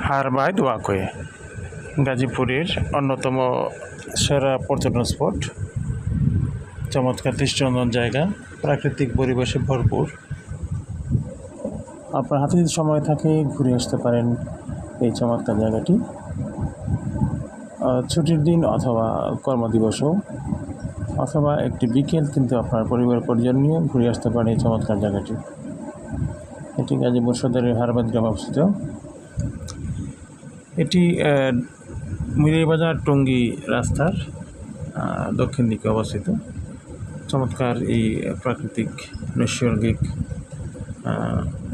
হারবাইদ walkway গাজীপুরের অন্যতম সেরা পর্যটন স্পট। চমৎকার দৃষ্টিনন্দন জায়গা, প্রাকৃতিক পরিবেশে ভরপুর। আপনার হাতে যদি সময় থাকে ঘুরে আসতে পারেন এই চমৎকার জায়গাটি, ছুটির দিন অথবা কর্মদিবসও, অথবা একটি বিকেল কিন্তু আপনার পরিবার পরিজন নিয়ে ঘুরে আসতে পারেন এই চমৎকার জায়গাটি। এটি গাজীপুর সদরের হারবাইদ গ্রামে অবস্থিত। এটি মিরিবাজার টঙ্গী রাস্তার দক্ষিণ দিকে অবস্থিত। চমৎকার এই প্রাকৃতিক নৈসর্গিক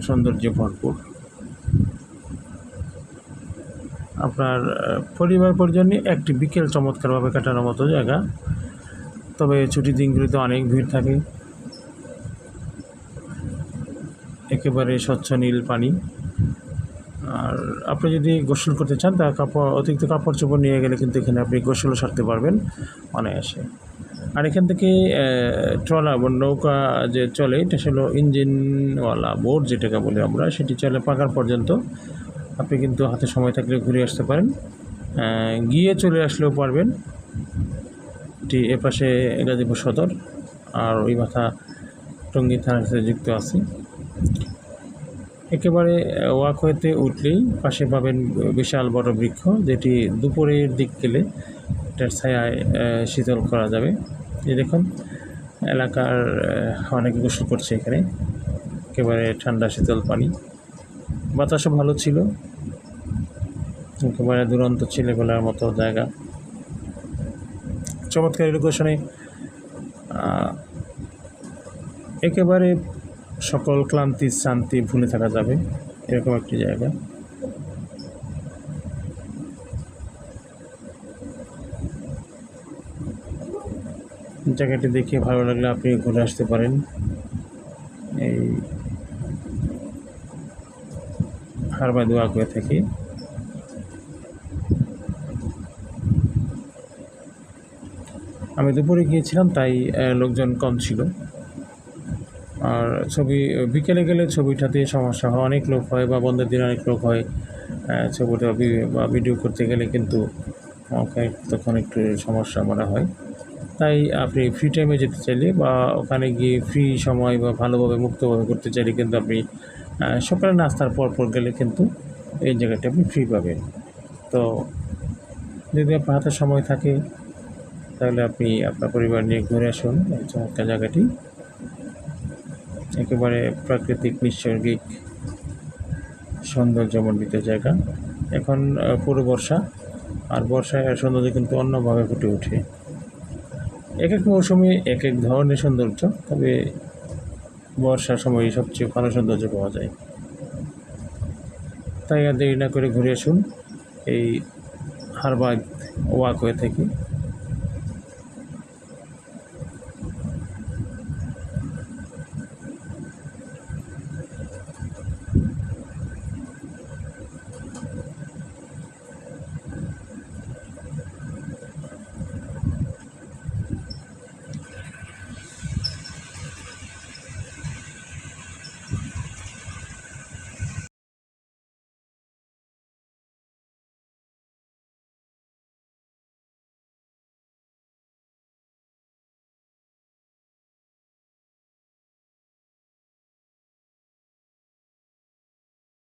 সৌন্দর্যে ভরপুর। আপনার পরিবার পরিজন নিয়ে একটি বিকেল চমৎকারভাবে কাটানোর মতো জায়গা। তবে ছুটির দিনগুলিতে অনেক ভিড় থাকে। একেবারে স্বচ্ছ নীল পানি। আর আপনি যদি গোসল করতে চান তা অতিরিক্ত কাপড় চোপড় নিয়ে গেলে কিন্তু এখানে আপনি গোসলও সারতে পারবেন অনায়াসে। আর এখান থেকে ট্রলার বা নৌকা যে চলে, এটা হলো ইঞ্জিনওয়ালা বোট যেটাকে বলি আমরা, সেটি চলে পাকার পর্যন্ত। আপনি কিন্তু হাতে সময় থাকলে ঘুরে আসতে পারেন, গিয়ে চলে আসলেও পারবেন। এটি এপাশে গাজীপুর সদর, আর ওই মাথা টঙ্গী থানার সাথে যুক্ত আছে। একেবারে ওয়াকওয়েতে উঠলেই পাশে পাবেন বিশাল বড় বৃক্ষ, যেটি দুপুরের দিক গেলে এটার ছায়ায় শীতল করা যাবে। এই দেখুন, এলাকার অনেকে গোসল করছে এখানে। একেবারে ঠান্ডা শীতল পানি, বাতাসও ভালো ছিল। একেবারে দুরন্ত ছেলেবেলার মতো জায়গা। চমৎকার লোকেশনে একেবারে সকল ক্লান্তি শান্তি ভুলে থাকা যাবে এরকম একটি জায়গা। জায়গাটি দেখে ভালো লাগলে আপনি ঘুরে আসতে পারেন এই হারবাইদ ওয়াকওয়ে থেকে। আমি দুপুরে গিয়েছিলাম, তাই লোকজন কম ছিল। আর বিকেলে গেলে ছবিটাতে সমস্যা হয়, অনেক লোক হয়, বা বন্ধের দিন অনেক লোক হয়। ছবিটা বা ভিডিও করতে গেলে কিন্তু তখন একটু সমস্যা মনে হয়। তাই আপনি ফ্রি টাইমে যেতে চাইলে বা ওখানে গিয়ে ফ্রি সময় বা ভালোভাবে মুক্তভাবে করতে চাইলে কিন্তু আপনি সকালে নাস্তার পর গেলে কিন্তু এই জায়গাটা আপনি ফ্রি পাবেন। তো যদি আপনার হাতে সময় থাকে তাহলে আপনি আপনার পরিবার নিয়ে ঘুরে আসুন এই চমৎকার জায়গাটি। একেবারে প্রাকৃতিক নৈসর্গিক সৌন্দর্যমণ্ডিত জায়গা। এখন পুরো বর্ষা, আর বর্ষায় সৌন্দর্য কিন্তু অন্যভাবে ফুটে ওঠে। এক এক মৌসুমে এক এক ধরনের সৌন্দর্য, তবে বর্ষার সময় সবচেয়ে ভালো সৌন্দর্য পাওয়া যায়। তাই আর দেরি না করে ঘুরে আসুন এই হারবাইদ ওয়াকওয়ে থেকে।